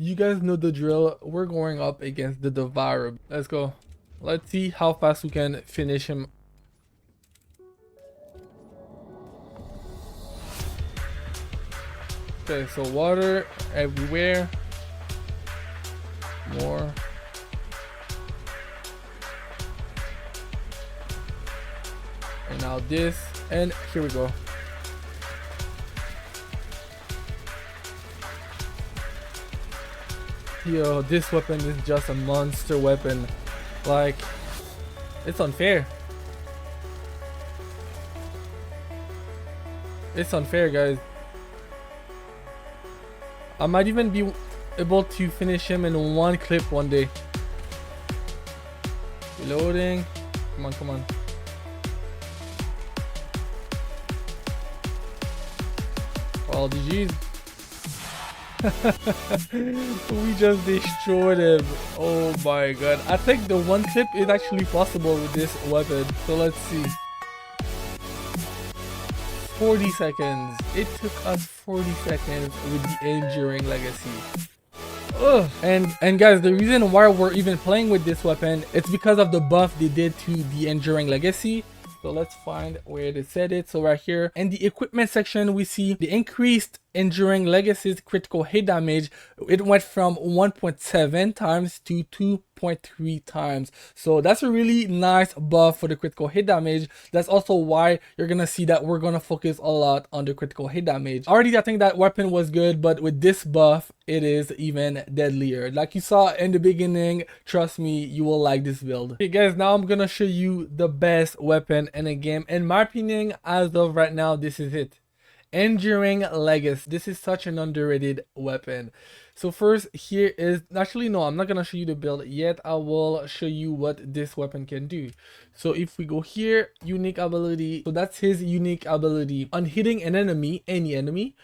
You guys know the drill. We're going up against the Devourer. Let's go. Let's see how fast we can finish him. Okay, so water everywhere. More. And now this. And here we go. Yo, this weapon is just a monster weapon. Like, it's unfair. It's unfair, guys. I might even be able to finish him in one clip one day. Reloading. Come on, come on. All GG's. We just destroyed him. Oh my god. I think the one clip is actually possible with this weapon. So let's see. 40 seconds. It took us 40 seconds with the Enduring Legacy. Ugh. And guys, the reason why we're even playing with this weapon, it's because of the buff they did to the Enduring Legacy. So let's find where they said it. So right here in the equipment section, we see the increased Enduring Legacy's critical hit damage. It went from 1.7 times to 2.3 times. So that's a really nice buff for the critical hit damage. That's also why you're gonna see that we're gonna focus a lot on the critical hit damage. Already, I think that weapon was good, but with this buff, it is even deadlier. Like you saw in the beginning, trust me, you will like this build. Okay guys, now I'm gonna show you the best weapon in a game. In my opinion, as of right now, this is it. Enduring Legacy. This is such an underrated weapon. So first, here is actually no, I'm not gonna show you the build yet. I will show you what this weapon can do. So if we go here, unique ability, so that's his unique ability. On hitting an enemy, any enemy,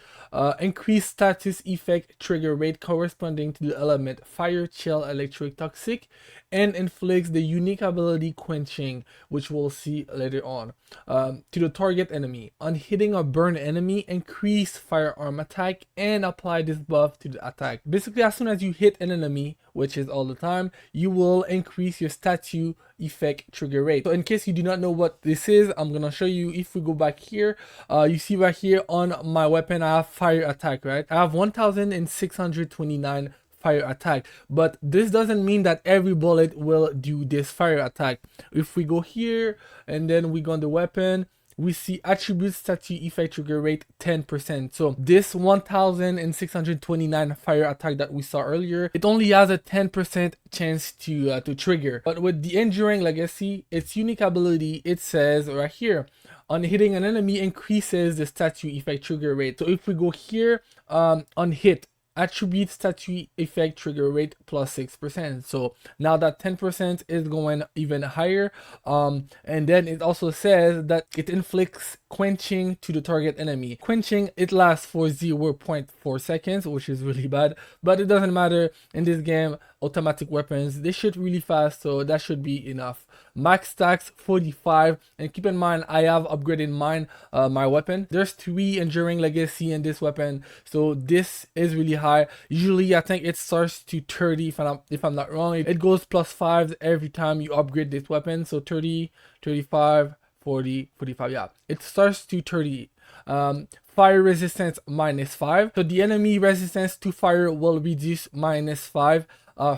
increase status effect trigger rate corresponding to the element fire, chill, electric, toxic, and inflicts the unique ability quenching, which we'll see later on, to the target enemy. On hitting a burn enemy, increase firearm attack and apply this buff to the attack. Basically, as soon as you hit an enemy, which is all the time, you will increase your statue effect trigger rate. So in case you do not know what this is, I'm gonna show you. If we go back here, you see right here on my weapon, I have fire attack, right? I have 1629 fire attack, but this doesn't mean that every bullet will do this fire attack. If we go here and then we go on the weapon, we see attribute statue effect trigger rate 10%. So this 1629 fire attack that we saw earlier, it only has a 10% chance to trigger. But with the Enduring Legacy, its unique ability, it says right here, on hitting an enemy, increases the statue effect trigger rate. So if we go here, on hit, attribute statue effect trigger rate plus 6%. So now that 10% is going even higher. And then it also says that it inflicts quenching to the target enemy. Quenching, it lasts for 0.4 seconds, which is really bad, but it doesn't matter in this game. Automatic weapons, they shoot really fast, so that should be enough. Max stacks 45, and keep in mind I have upgraded mine, my weapon. There's 3 Enduring Legacy in this weapon, so this is really high. Usually I think it starts to 30 if I'm not wrong. It goes plus 5 every time you upgrade this weapon, so 30, 35, 40, 45. Yeah, it starts to 30. Fire resistance -5, so the enemy resistance to fire will reduce -5.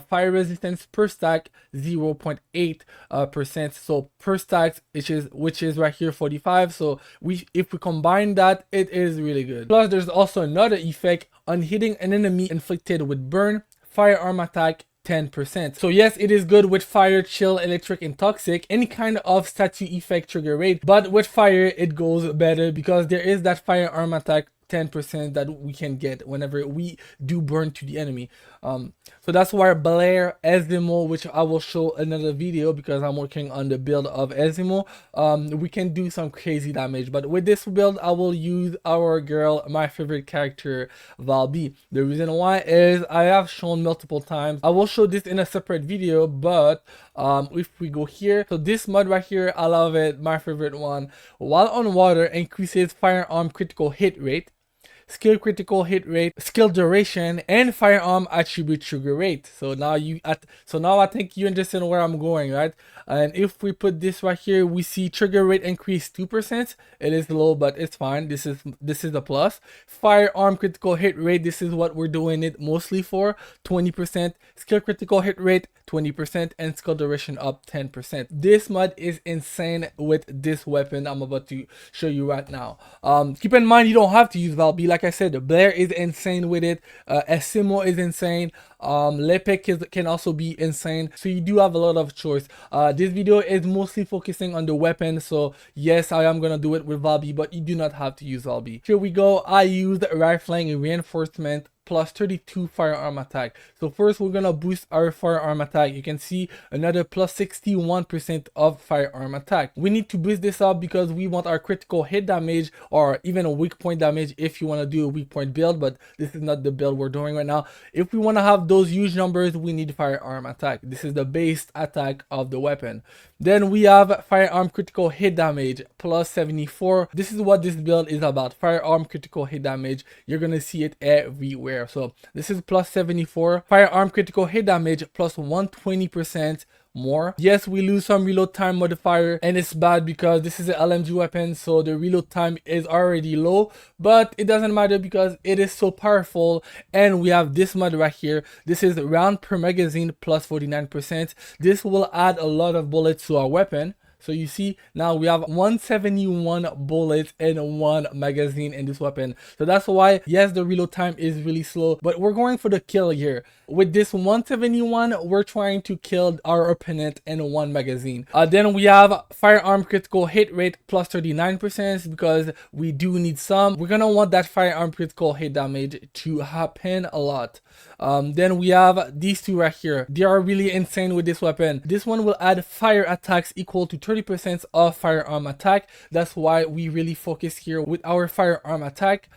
Fire resistance per stack 0.8%. So per stack, which is right here 45. So if we combine that, it is really good. Plus there's also another effect on hitting an enemy inflicted with burn, firearm attack 10%. So yes, it is good with fire, chill, electric, and toxic, any kind of statue effect trigger rate, but with fire it goes better because there is that firearm attack 10% that we can get whenever we do burn to the enemy. So that's why Blair Ezimo, which I will show another video because I'm working on the build of Ezimo, we can do some crazy damage. But with this build, I will use our girl, my favorite character, Valby. The reason why is I have shown multiple times. I will show this in a separate video, but if we go here, so this mod right here, I love it, my favorite one. While on water, increases firearm critical hit rate, skill critical hit rate, skill duration, and firearm attribute trigger rate. So now I think you understand where I'm going, right? And if we put this right here, we see trigger rate increase 2%. It is low, but it's fine. This is a plus. Firearm critical hit rate, this is what we're doing it mostly for, 20%. Skill critical hit rate 20%, and skill duration up 10%. This mod is insane with this weapon I'm about to show you right now. Keep in mind, you don't have to use valby. Like I said, Blair is insane with it. Esimo is insane. Lepek can also be insane. So you do have a lot of choice. This video is mostly focusing on the weapon. So yes, I am gonna do it with valby, but you do not have to use valby. Here we go. I used rifling reinforcement plus 32 firearm attack. So first we're gonna boost our firearm attack. You can see another plus 61% of firearm attack. We need to boost this up because we want our critical hit damage, or even a weak point damage if you want to do a weak point build, but this is not the build we're doing right now. If we want to have those huge numbers, we need firearm attack. This is the base attack of the weapon. Then we have firearm critical hit damage plus 74. This is what this build is about. Firearm critical hit damage. You're gonna see it everywhere. So this is plus 74. Firearm critical hit damage plus 120% more. Yes, we lose some reload time modifier, and it's bad because this is an LMG weapon, so the reload time is already low, but it doesn't matter because it is so powerful. And we have this mod right here. This is round per magazine plus 49%. This will add a lot of bullets to our weapon. So you see now we have 171 bullets in one magazine in this weapon. So that's why, yes, the reload time is really slow, but we're going for the kill here. With this 171, we're trying to kill our opponent in one magazine. Then we have firearm critical hit rate plus 39% because we do need some. We're gonna want that firearm critical hit damage to happen a lot. Then we have these two right here. They are really insane with this weapon. This one will add fire attacks equal to 30% of firearm attack. That's why we really focus here with our firearm attack.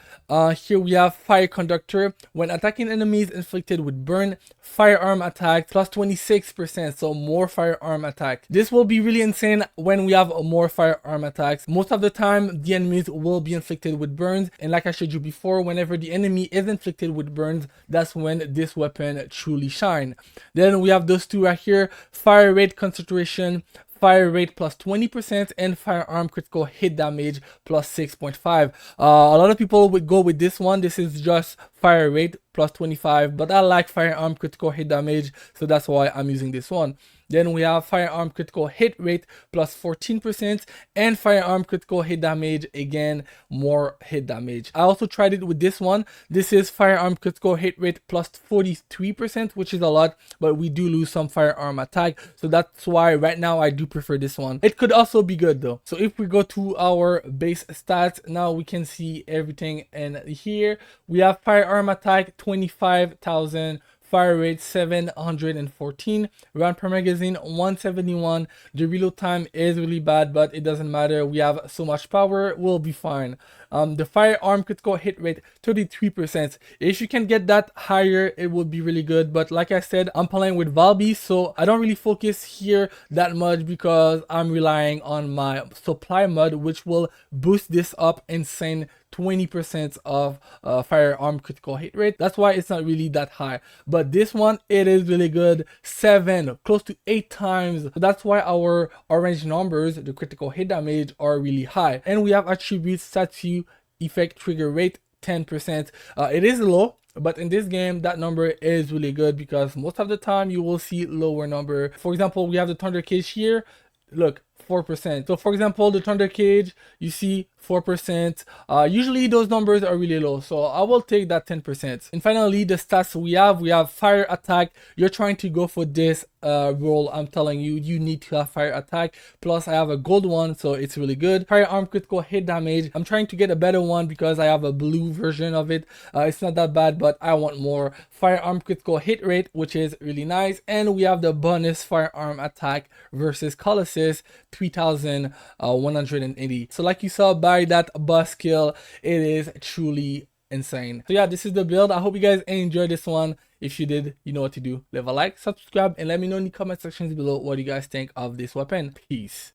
Here we have fire conductor. When attacking enemies inflicted with burn, firearm attack plus 26%, so more firearm attack. This will be really insane when we have more firearm attacks. Most of the time the enemies will be inflicted with burns, and like I showed you before, whenever the enemy is inflicted with burns, that's when this weapon truly shine. Then we have those two right here. Fire rate concentration, fire rate plus 20%, and firearm critical hit damage plus 6.5. A lot of people would go with this one. This is just fire rate plus 25, but I like firearm critical hit damage, so that's why I'm using this one. Then we have firearm critical hit rate plus 14%, and firearm critical hit damage, again, more hit damage. I also tried it with this one. This is firearm critical hit rate plus 43%, which is a lot, but we do lose some firearm attack, so that's why right now I do prefer this one. It could also be good though. So if we go to our base stats, now we can see everything in here. We have firearm attack 25,000, fire rate 714, round per magazine 171. The reload time is really bad, but it doesn't matter. We have so much power, we'll be fine. The firearm critical hit rate 33%. If you can get that higher, it would be really good, but like I said, I'm playing with valby, so I don't really focus here that much because I'm relying on my supply mod, which will boost this up insane 20% of firearm critical hit rate. That's why it's not really that high, but this one, it is really good. 7, close to 8 times. So that's why our orange numbers, the critical hit damage, are really high. And we have attributes, statue, effect, trigger rate 10%. It is low, but in this game that number is really good because most of the time you will see lower number. For example, we have the thunder cage here. Look, 4%. So for example, the thunder cage, you see 4%. Usually those numbers are really low, so I will take that 10%. And finally, the stats we have fire attack. You're trying to go for this role. I'm telling you, you need to have fire attack. Plus I have a gold one, so it's really good. Firearm critical hit damage, I'm trying to get a better one because I have a blue version of it. It's not that bad, but I want more. Firearm critical hit rate, which is really nice. And we have the bonus firearm attack versus Colossus 3180. So like you saw by that boss kill, it is truly insane. So yeah, this is the build. I hope you guys enjoyed this one. If you did, you know what to do. Leave a like, subscribe, and let me know in the comment sections below what you guys think of this weapon. Peace.